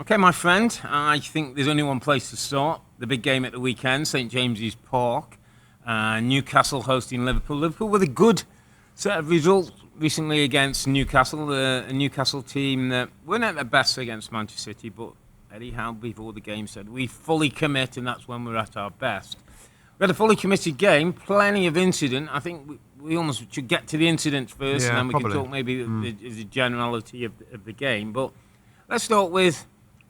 Okay, my friend, I think there's only one place to start. The big game at the weekend, St James's Park. Newcastle hosting Liverpool. Liverpool with a good set of results recently against Newcastle, a Newcastle team that weren't at their best against Manchester City, but anyhow, before the game said, we fully commit, and that's when we're at our best. We had a fully committed game, plenty of incident. I think we almost should get to the incidents first, and then we can talk maybe the generality of the game. But let's start with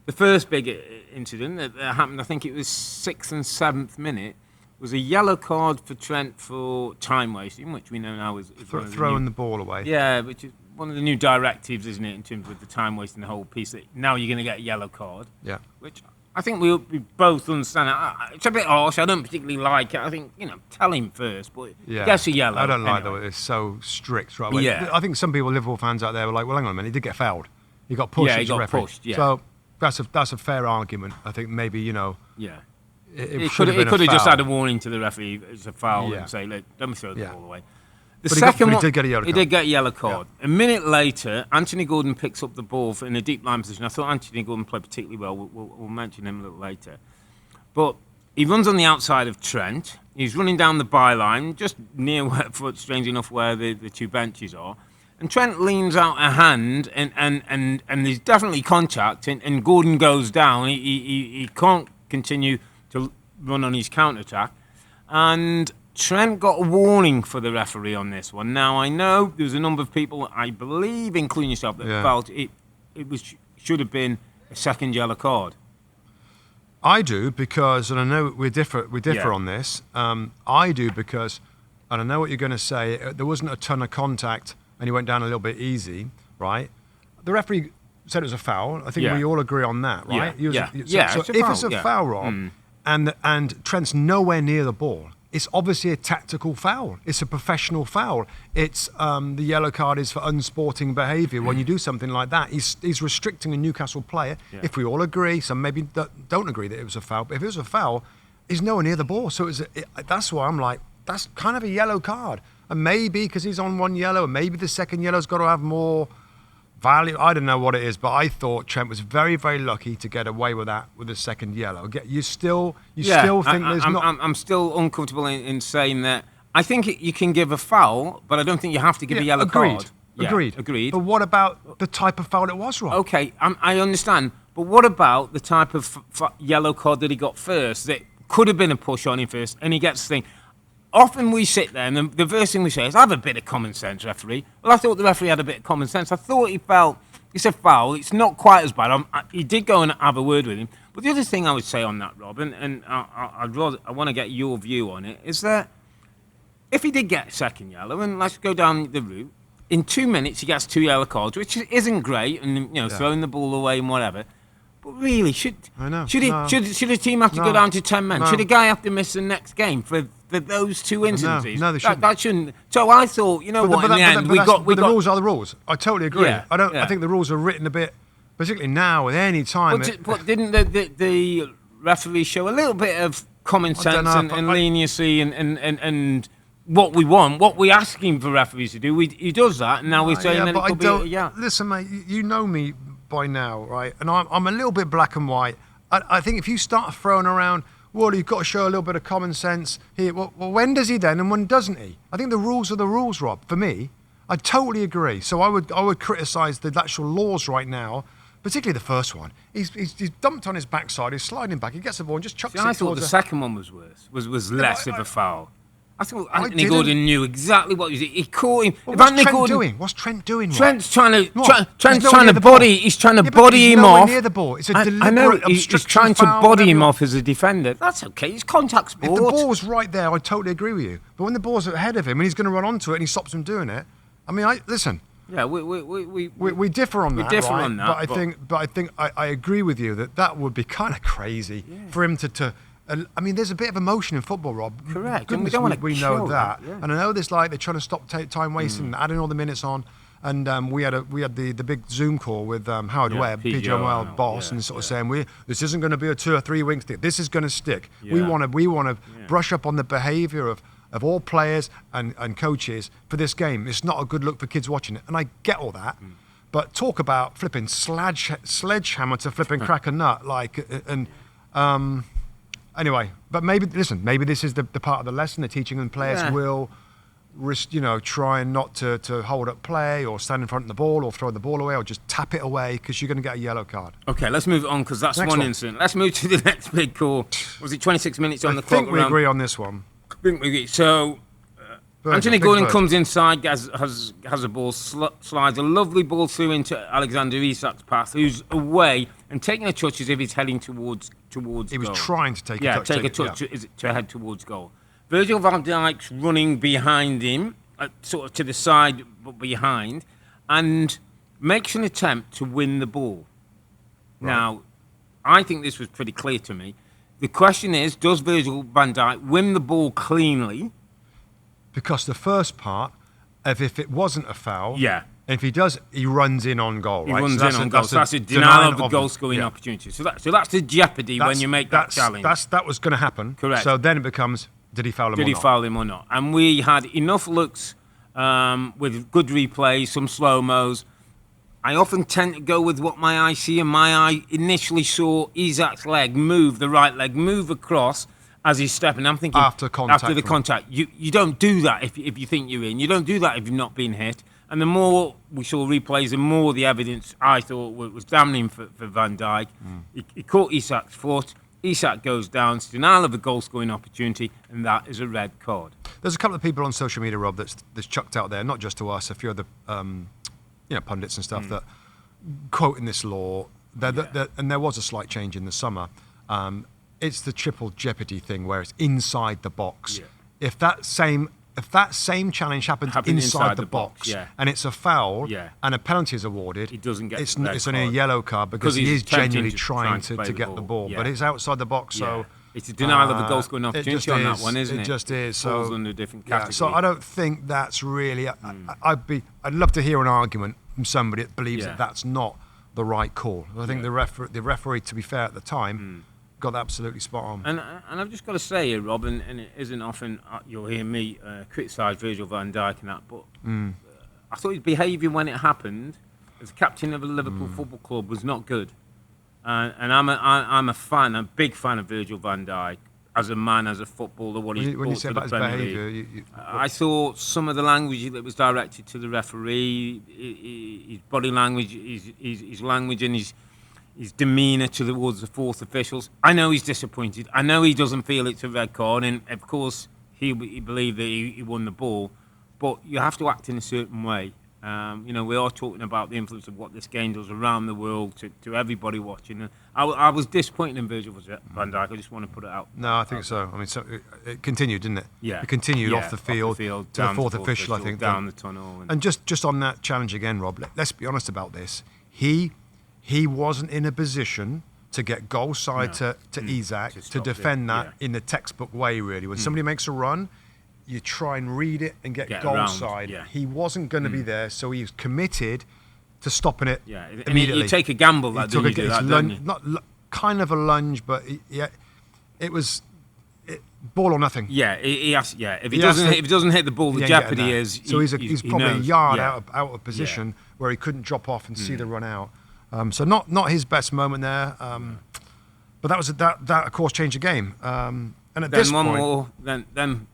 the first big incident that happened. I think it was 6th and 7th minute. Was a yellow card for Trent for time wasting, which we know now is throwing the ball away. Yeah, which is one of the new directives, isn't it, in terms of the time wasting the whole piece. That now you're going to get a yellow card. Yeah. Which I think we both understand. It's a bit harsh. I don't particularly like it. I think, tell him first, but he gets a yellow. I don't like that. It's so strict, right? Yeah. I think some people, Liverpool fans out there, were like, well, hang on a minute, he did get fouled. He got pushed. Yeah, he got pushed. Yeah. So that's a fair argument. I think maybe Yeah. It could have just had a warning to the referee. It's a foul, and say, look, don't throw the ball away. The second one, he did get a yellow card. He did get a yellow card. Yeah. A minute later, Anthony Gordon picks up the ball in a deep line position. I thought Anthony Gordon played particularly well. We'll mention him a little later. But he runs on the outside of Trent. He's running down the byline, just near strange enough, where the two benches are. And Trent leans out a hand, and there's definitely contact, and Gordon goes down. He can't continue to run on his counter-attack. And Trent got a warning for the referee on this one. Now, I know there was a number of people, I believe, including yourself, that felt it should have been a second yellow card. I do because, and I know we differ on this. I do because, and I know what you're going to say, there wasn't a ton of contact and he went down a little bit easy, right? The referee said it was a foul. I think we all agree on that, right? So if it's a foul, Rob, and Trent's nowhere near the ball, it's obviously a tactical foul. It's a professional foul. It's the yellow card is for unsporting behaviour. When you do something like that, he's restricting a Newcastle player. Yeah. If we all agree, some maybe don't agree that it was a foul, but if it was a foul, he's nowhere near the ball. So that's why I'm like, that's kind of a yellow card. And maybe because he's on one yellow, and maybe the second yellow's got to have more value. I don't know what it is, but I thought Trent was very, very lucky to get away with that with the second yellow. You still think there's not... I'm still uncomfortable in saying that. I think you can give a foul, but I don't think you have to give a yellow card. Agreed. But what about the type of foul it was, Rob? Okay, I understand. But what about the type of yellow card that he got first? That could have been a push on him first, and he gets the thing. Often we sit there, and the first thing we say is, have a bit of common sense, referee. Well, I thought the referee had a bit of common sense. I thought he felt it's a foul. It's not quite as bad. He did go and have a word with him. But the other thing I would say on that, Rob, and I want to get your view on it, is that if he did get a second yellow, and let's go down the route, in 2 minutes he gets 2 yellow cards, which isn't great, and throwing the ball away and whatever. But really, should a team have to go down to 10 men? No. Should a guy have to miss the next game for those two instances? No, they shouldn't. That shouldn't. So I thought, the rules are the rules. I totally agree. Yeah, I think the rules are written a bit, particularly now at any time. But didn't the referee show a little bit of common sense and leniency and what we want, what we're asking for referees to do? He does that, and now we're saying that it could be. Listen, mate, you know me by now, right? And I'm a little bit black and white. I think if you start throwing around, well, you've got to show a little bit of common sense here. Well, when does he then, and when doesn't he? I think the rules are the rules, Rob. For me, I totally agree. So I would criticise the actual laws right now, particularly the first one. He's dumped on his backside. He's sliding back. He gets the ball and just chucks it. I thought the second one was worse. Was less of a foul. I thought Anthony Gordon knew exactly what he caught him. Well, what's Trent doing? Trent's trying to body. He's trying to body him off. Near the ball. It's a deliberate he's trying to body him off as a defender. That's okay. It's contact sport. If the ball was right there, I totally agree with you. But when the ball's ahead of him and he's going to run onto it and he stops him doing it, I mean, listen. Yeah, we differ on that. We differ on that. But I think I agree with you that would be kind of crazy for him to. I mean, there's a bit of emotion in football, Rob. Correct. Goodness, and we don't want to we know that. Yeah. And I know there's they're trying to stop time wasting and adding all the minutes on. And we had the big Zoom call with Howard Webb, PGA boss, and sort of saying this isn't going to be a 2 or 3 week stick. This is going to stick. Yeah. We want to brush up on the behaviour of all players and coaches for this game. It's not a good look for kids watching it, and I get all that. But talk about flipping sledgehammer to flipping crack a nut, like, and anyway. But maybe this is the part of the lesson they're teaching, and players will risk, try and not to hold up play or stand in front of the ball or throw the ball away or just tap it away because you're going to get a yellow card. Okay, let's move on because that's one incident. Let's move to the next big call. Was it 26 minutes on the clock? I think we agree on this one. I think we agree. So Anthony Gordon comes inside, has a ball, slides a lovely ball through into Alexander Isak's path, who's away and taking a touch as if he's heading towards goal. He was trying to take a touch. Take a touch to head towards goal. Virgil van Dijk's running behind him, sort of to the side but behind, and makes an attempt to win the ball. Right. Now, I think this was pretty clear to me. The question is, does Virgil van Dijk win the ball cleanly? Because the first part, if it wasn't a foul, if he does, he runs in on goal, right? He runs in on goal. So that's a denial of a goal-scoring opportunity. So that's the jeopardy when you make that challenge. That was going to happen. Correct. So then it becomes, did he foul him or not? Did he foul him or not? And we had enough looks with good replays, some slow-mos. I often tend to go with what my eye see, and my eye initially saw Isak's leg move, the right leg move across as he's stepping. I'm thinking after the contact, you don't do that if you think you're in. You don't do that if you've not been hit. And the more we saw replays, the more the evidence I thought was damning for Van Dijk. He caught Isak's foot. Isak goes down, it's denial of a goal-scoring opportunity, and that is a red card. There's a couple of people on social media, Rob, that's chucked out there, not just to us, a few other pundits and stuff that quoting this law. And there was a slight change in the summer. It's the triple jeopardy thing where it's inside the box. Yeah. If that same challenge happens inside the box and it's a foul and a penalty is awarded, he doesn't get it's only a yellow card because he is genuinely trying to get the ball. But it's outside the box, so it's a denial of a goal scoring opportunity on that one, isn't it? It just is. Falls under a different category. So I don't think that's really. I'd love to hear an argument from somebody that believes that that's not the right call. I think the referee, to be fair at the time, got that absolutely spot on. And I've just got to say here, Rob, and it isn't often you'll hear me criticise Virgil van Dijk and that, but I thought his behaviour when it happened as captain of a Liverpool Football Club was not good. And I'm a big fan of Virgil van Dijk as a man, as a footballer. What he's brought to the Premier League. I thought some of the language that was directed to the referee, his body language, his language, and his demeanour towards the fourth officials. I know he's disappointed. I know he doesn't feel it's a red card, and of course he believed that he won the ball. But you have to act in a certain way. We are talking about the influence of what this game does around the world to everybody watching. And I was disappointed in Virgil van Dijk. I just want to put it out. No, I think so. I mean, it continued, didn't it? Yeah. It continued off the field to the fourth official, I think. Down the tunnel. And just on that challenge again, Rob, let's be honest about this. He wasn't in a position to get goal side to Isak to defend that in the textbook way, really. When somebody makes a run, you try and read it and get goal around, side. Yeah. He wasn't going to be there, so he was committed to stopping it immediately. You take a gamble, kind of a lunge, but it was ball or nothing. Yeah, he has. Yeah, if he doesn't hit the ball, the jeopardy is. So he's probably a yard out of position where he couldn't drop off and see the run out. So not his best moment there. But that of course changed the game. And at this point, then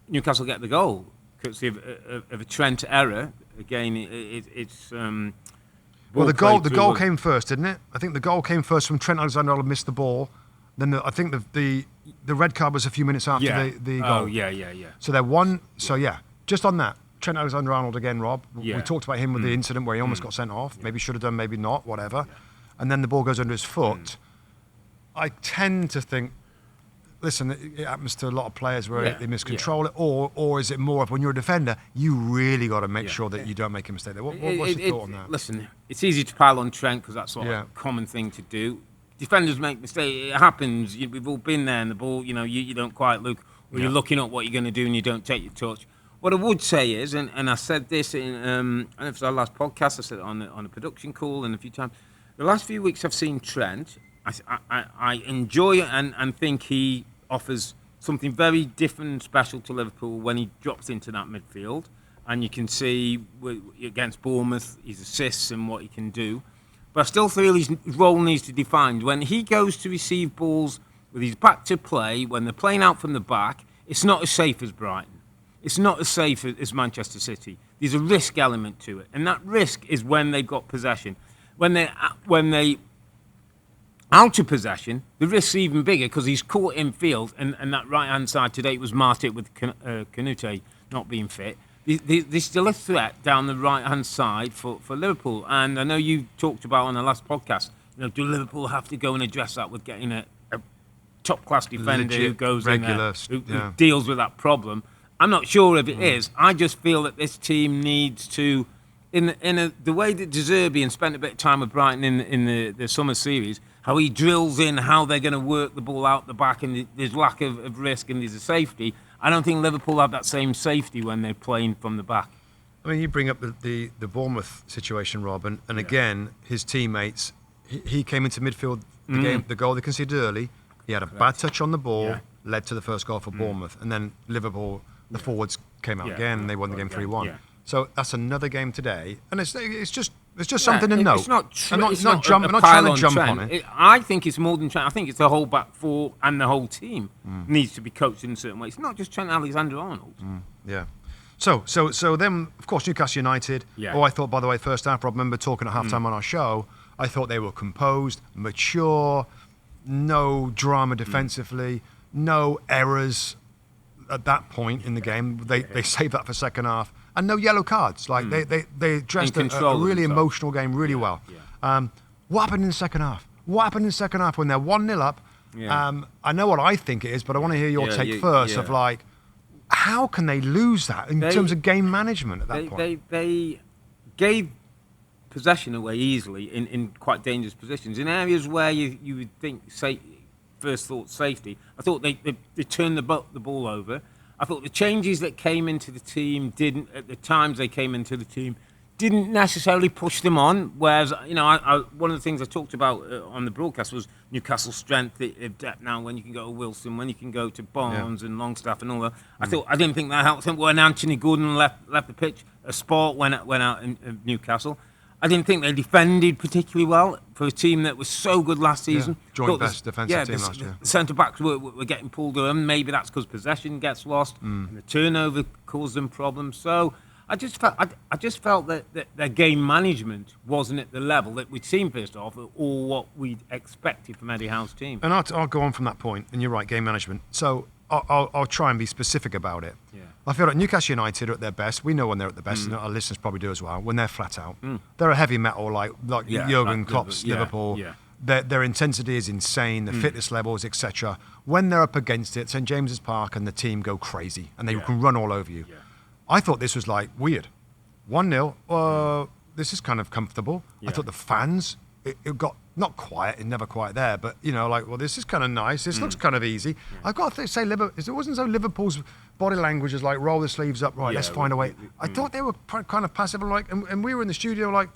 Newcastle get the goal courtesy of a Trent error. Again, it's. Well, the goal came first, didn't it? I think the goal came first from Trent Alexander-Arnold missed the ball. Then I think the red card was a few minutes after the goal. Oh yeah. So they're one. So just on that, Trent Alexander-Arnold again, Rob. We talked about him with the incident where he almost got sent off. Maybe should have done, maybe not, whatever. And then the ball goes under his foot. I tend to think, listen, it happens to a lot of players where they miscontrol it, or is it more of when you're a defender, you really got to make sure that you don't make a mistake there. What's your thought on that? Listen, it's easy to pile on Trent because that's a common thing to do. Defenders make mistakes. It happens. We've all been there, and the ball, you don't quite look, or you're looking at what you're going to do, and you don't take your touch. What I would say is, and I said this in, I don't know if it was our last podcast, I said it on a production call and a few times. The last few weeks I've seen Trent. I enjoy it and think he offers something very different and special to Liverpool when he drops into that midfield. and you can see against Bournemouth his assists and what he can do. But I still feel his role needs to be defined. When he goes to receive balls with his back to play, when they're playing out from the back, it's not as safe as Brighton. It's not as safe as Manchester City. There's a risk element to it, and that risk is when they've got possession. When they out of possession, the risk's even bigger because he's caught in field, and that right-hand side today was Martip with Canute not being fit. There's still a threat down the right-hand side for Liverpool. And I know you talked about on the last podcast, do Liverpool have to go and address that with getting a top-class defender who goes regular, in there, who deals with that problem? I'm not sure if it is. I just feel that this team needs to, in the way that De Zerbi spent a bit of time with Brighton in the summer series, how he drills in how they're going to work the ball out the back, and there's lack of risk and there's a safety. I don't think Liverpool have that same safety when they're playing from the back. I mean, you bring up the Bournemouth situation, Rob, and again, his teammates, he came into midfield, the goal they conceded early, he had a bad touch on the ball, led to the first goal for Bournemouth, and then Liverpool, the forwards came out again, and they won the game 3-1. Yeah. So that's another game today, and it's just something to note. It's not trying to jump on it. I think it's more than Trent. I think it's the whole back four and the whole team needs to be coached in a certain way. It's not just Trent Alexander-Arnold. Yeah. So then, of course, Newcastle United. Yeah. I thought, by the way, first half, Rob, remember talking at halftime on our show, I thought they were composed, mature, no drama defensively, no errors at that point in the game. They saved that for second half. And no yellow cards. Like they dressed a really emotional game really well. Yeah. What happened in the second half? What happened in the second half when they're 1-0 up? Yeah. I know what I think it is, but I want to hear your take first. Of like, how can they lose that in terms of game management at that point? They gave possession away easily in quite dangerous positions in areas where you would think first thought safety. I thought they turned the ball over. I thought the changes that came into the team at the times they came into the team, didn't necessarily push them on. Whereas, one of the things I talked about on the broadcast was Newcastle's strength of depth now, when you can go to Wilson, when you can go to Barnes and Longstaff and all that. I didn't think that helped them. When Anthony Gordon left the pitch, a sport went out in Newcastle. I didn't think they defended particularly well for a team that was so good last season. Joint best defensive team last year. The centre-backs were getting pulled in. Maybe that's because possession gets lost and the turnover caused them problems. So I just felt that their game management wasn't at the level that we'd seen first off, or what we'd expected from Eddie Howe's team. And I'll go on from that point, and you're right, game management. So I'll try and be specific about it. Yeah. I feel like Newcastle United are at their best. We know when they're at the best, and our listeners probably do as well, when they're flat out. They're a heavy metal like Jurgen Klopp's Liverpool. Yeah. Their intensity is insane, the fitness levels, etc. When they're up against it, St James's Park and the team go crazy, and they can run all over you. Yeah. I thought this was like weird. 1-0, this is kind of comfortable. Yeah. I thought the fans, it got not quiet, it's never quite there, but this is kind of nice. This looks kind of easy. Yeah. I've got to say, it wasn't so Liverpool's body language is like roll the sleeves up, right? Let's find a way. I thought they were kind of passive, and we were in the studio like,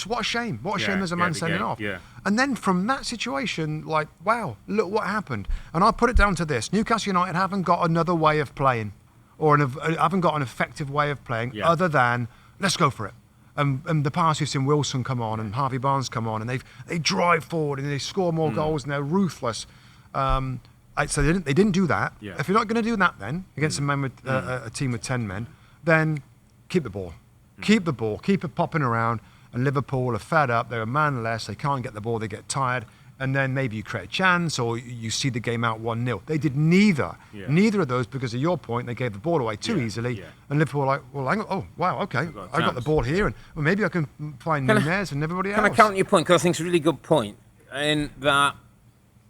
what a shame! What a shame! There's a man sending off. Yeah. And then from that situation, like, wow, look what happened. And I'll put it down to this: Newcastle United haven't got another way of playing, or haven't got an effective way of playing other than let's go for it. And the past we've seen Wilson come on and Harvey Barnes come on, and they drive forward and they score more goals and they're ruthless. So they didn't do that. Yeah. If you're not going to do that, then against a team with 10 men, then keep the ball, keep the ball, keep it popping around. And Liverpool are fed up. They're a man less. They can't get the ball. They get tired. And then maybe you create a chance or you see the game out 1-0. They did neither. Yeah. Neither of those, because of your point, they gave the ball away too easily. Yeah. And Liverpool were like, well, hang on, oh, wow, okay. I got the ball here. And maybe I can find Nunez and everybody else. Can I counter your point? Because I think it's a really good point. And that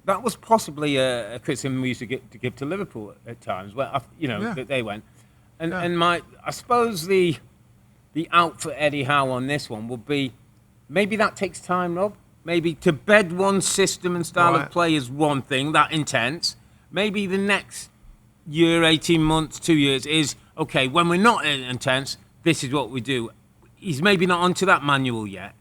was possibly a criticism we used to give to Liverpool at times, where, that they went. And I suppose the out for Eddie Howe on this one would be, maybe that takes time, Rob. Maybe to bed one system and style of play is one thing, that intense. Maybe the next year, 18 months, 2 years is, okay, when we're not intense, this is what we do. He's maybe not onto that manual yet.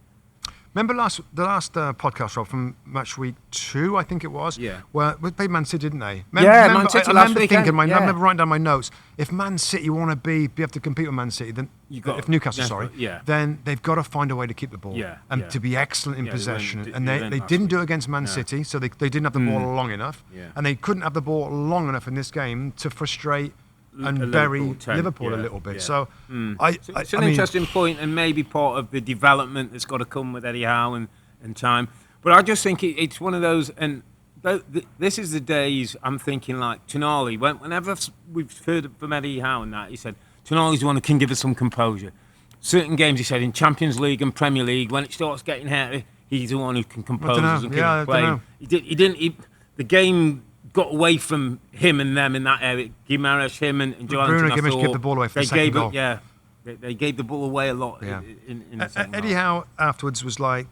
Remember the last podcast, Rob, from match week 2, I think it was? Yeah. Where they played Man City, didn't they? Man City I last remember weekend. thinking, I remember writing down my notes, if Man City want to be able to compete with Man City, then if Newcastle, then they've got to find a way to keep the ball and to be excellent in possession. And they didn't do it against Man City, so they didn't have the ball long enough. Yeah. And they couldn't have the ball long enough in this game to frustrate and bury Liverpool a little bit. So it's an interesting point, and maybe part of the development that's got to come with Eddie Howe and time. But I just think it's one of those, and this is the days I'm thinking like Tonali. Whenever we've heard from Eddie Howe and that, he said Tonali's the one who can give us some composure. Certain games, he said, in Champions League and Premier League, when it starts getting hairy, he's the one who can compose us and can play. The game got away from him and them in that area. Gimares, him and Joelinton. Bruno Gimares gave the ball away for the second goal. They gave the ball away a lot in the second Eddie Howe afterwards was like,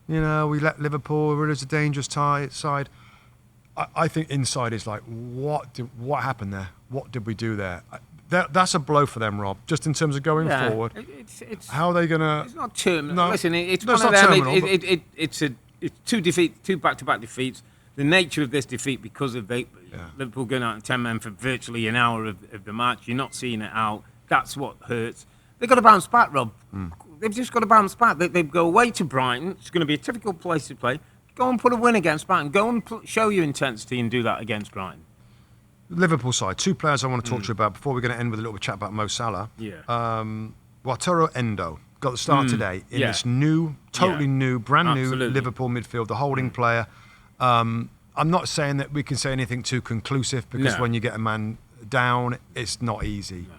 we let Liverpool, we're a dangerous side. I think inside is like, what happened there? What did we do there? That's a blow for them, Rob, just in terms of going forward. How are they going to... It's not terminal. No, listen, it's one of them. It's two back-to-back defeats. The nature of this defeat, because of Liverpool going out in 10 men for virtually an hour of the match, you're not seeing it out. That's what hurts. They've got to bounce back, Rob. They've just got to bounce back. They go away to Brighton. It's going to be a difficult place to play. Go and put a win against Brighton. Go and show your intensity and do that against Brighton. Liverpool side, 2 players I want to talk to you about before we're going to end with a little chat about Mo Salah. Wataru Endo got the start today in this brand new Liverpool midfield, the holding player. I'm not saying that we can say anything too conclusive because when you get a man down, it's not easy. No.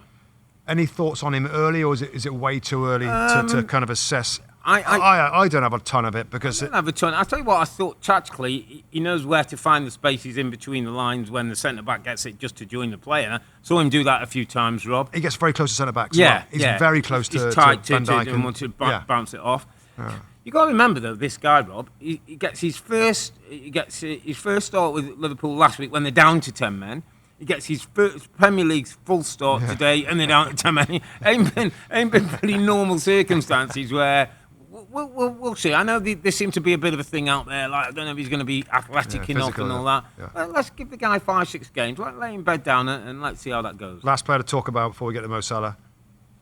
Any thoughts on him early, or is it way too early to kind of assess? I don't have a ton of it because... I don't have a ton. I'll tell you what, I thought tactically, he knows where to find the spaces in between the lines when the centre-back gets it just to join the play. And I saw him do that a few times, Rob. He gets very close to centre-backs. He's very close to tight Van Dijk and wants to bounce it off. Yeah. You've got to remember, though, this guy, Rob, he gets his first start with Liverpool last week when they're down to 10 men. He gets his first Premier League's full start today and they're down to 10 men. Ain't been pretty normal circumstances where... We'll see. I know there seems to be a bit of a thing out there. Like, I don't know if he's going to be athletic enough and all that. Yeah. Well, let's give the guy 5-6 games. Lay him bed down and let's see how that goes. Last player to talk about before we get to Mo Salah.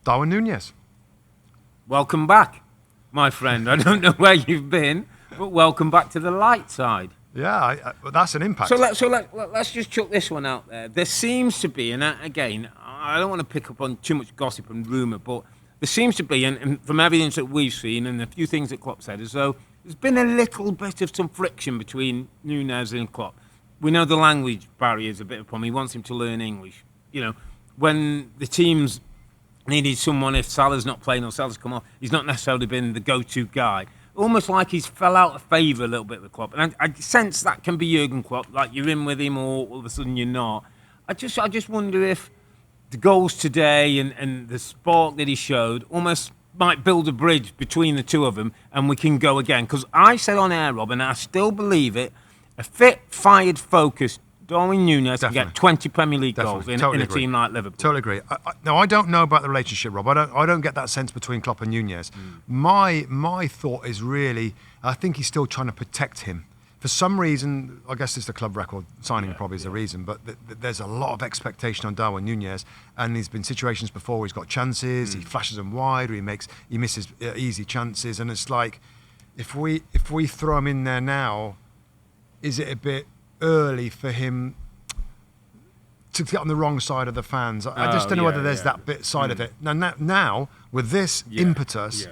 Darwin Núñez. Welcome back, my friend. I don't know where you've been, but welcome back to the light side. Yeah, that's an impact. So let's just chuck this one out there. There seems to be, and again, I don't want to pick up on too much gossip and rumour, but there seems to be, and from everything that we've seen and a few things that Klopp said, as though there's been a little bit of some friction between Núñez and Klopp. We know the language barrier is a bit of a problem. He wants him to learn English. When the teams needed someone, if Salah's not playing or Salah's come off, he's not necessarily been the go-to guy. Almost like he's fell out of favour a little bit with Klopp. And I sense that can be Jurgen Klopp, like you're in with him or all of a sudden you're not. I just wonder if the goals today and the spark that he showed almost might build a bridge between the two of them and we can go again. Because I said on air, Rob, and I still believe it, a fit, fired, focused Darwin Núñez can get 20 Premier League goals in a team like Liverpool. Totally agree. Now, I don't know about the relationship, Rob. I don't get that sense between Klopp and Núñez. My thought is really, I think he's still trying to protect him. For some reason, I guess it's the club record signing probably is the reason, but there's a lot of expectation on Darwin Núñez, and there's been situations before where he's got chances, he flashes them wide, or he misses easy chances, and it's like, if we throw him in there now, is it a bit early for him to get on the wrong side of the fans? I just don't know whether there's that bit side of it. Now with this impetus.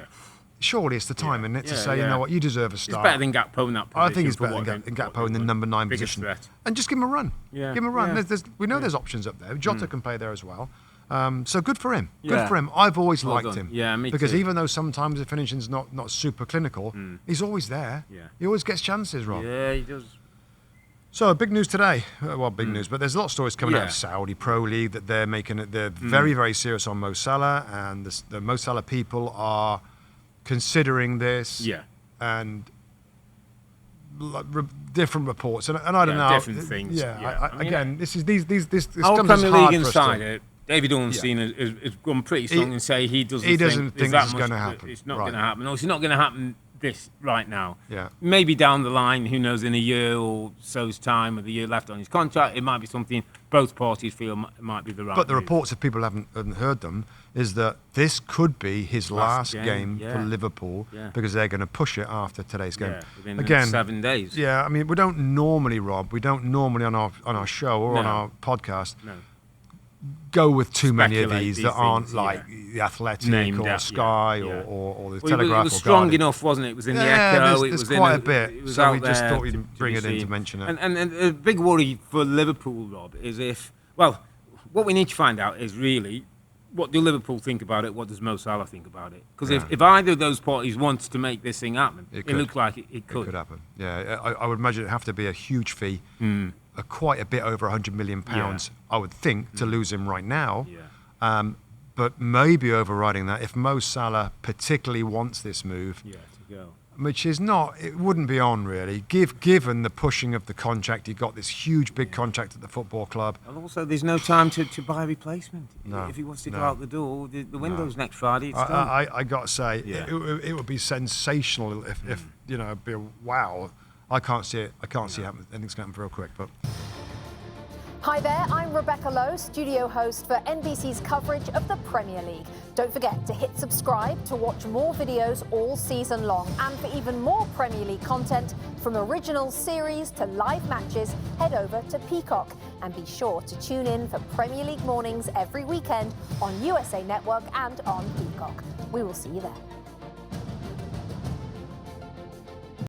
Surely it's the time, isn't it, to say, you know what, you deserve a start. He's better than Gakpo in that position. I think he's better than Gakpo in the number 9 position. Threat. And just give him a run. Yeah. Give him a run. Yeah. We know there's options up there. Jota can play there as well. So good for him. Good for him. I've always liked him. Yeah, me because too. even though sometimes the finishing's not super clinical, he's always there. Yeah. He always gets chances, Rob. Yeah, he does. So big news today. Well, big news, but there's a lot of stories coming out of Saudi Pro League that they're making it. They're very, very serious on Mo Salah, and the Mo Salah people are considering this, and different reports, and I don't know, different things. This our comes Premier as hard League for us to... insider David Ornstein has gone pretty strong and say he doesn't think this is going to happen. It's not going to happen. No, it's not going to happen this right now. Yeah. Maybe down the line, who knows, in a year or so's time, with a year left on his contract, it might be something both parties feel might be the right But the move. reports, if people haven't heard them, is that this could be his last game yeah. for Liverpool Yeah. because they're going to push it after today's game. Yeah, within the next 7 days. Yeah, I mean, we don't normally, Rob, on our show or on No. our podcast No. go with too many of Speculate these these that aren't things, like The Athletic Named or out, Sky yeah. or the Well, Telegraph. it was or strong Guardian. enough, wasn't it? It was in the Yeah, Echo. there's It was quite in a bit, It was so out we just there thought we'd to bring be it in to seen. mention it. And a big worry for Liverpool, Rob, is what we need to find out is really what do Liverpool think about it? What does Mo Salah think about it? Because if either of those parties wants to make this thing happen, it looks like it could. It could happen. Yeah, I would imagine it'd have to be a huge fee, quite a bit over £100 million, I would think, to lose him right now. Yeah. But maybe overriding that, if Mo Salah particularly wants this move, Yeah, to go. which is not, it wouldn't be on really, given the pushing of the contract. He got this huge, big contract at the football club. And also, there's no time to buy a replacement. No, If he wants to go no. out the door, the window's next Friday. It's done. I got to say, Yeah. it would be sensational if you know, it'd be a wow. I can't see it. I can't see anything's going to happen real quick, but. Hi there, I'm Rebecca Lowe, studio host for NBC's coverage of the Premier League. Don't forget to hit subscribe to watch more videos all season long. And for even more Premier League content, from original series to live matches, head over to Peacock. And be sure to tune in for Premier League mornings every weekend on USA Network and on Peacock. We will see you there.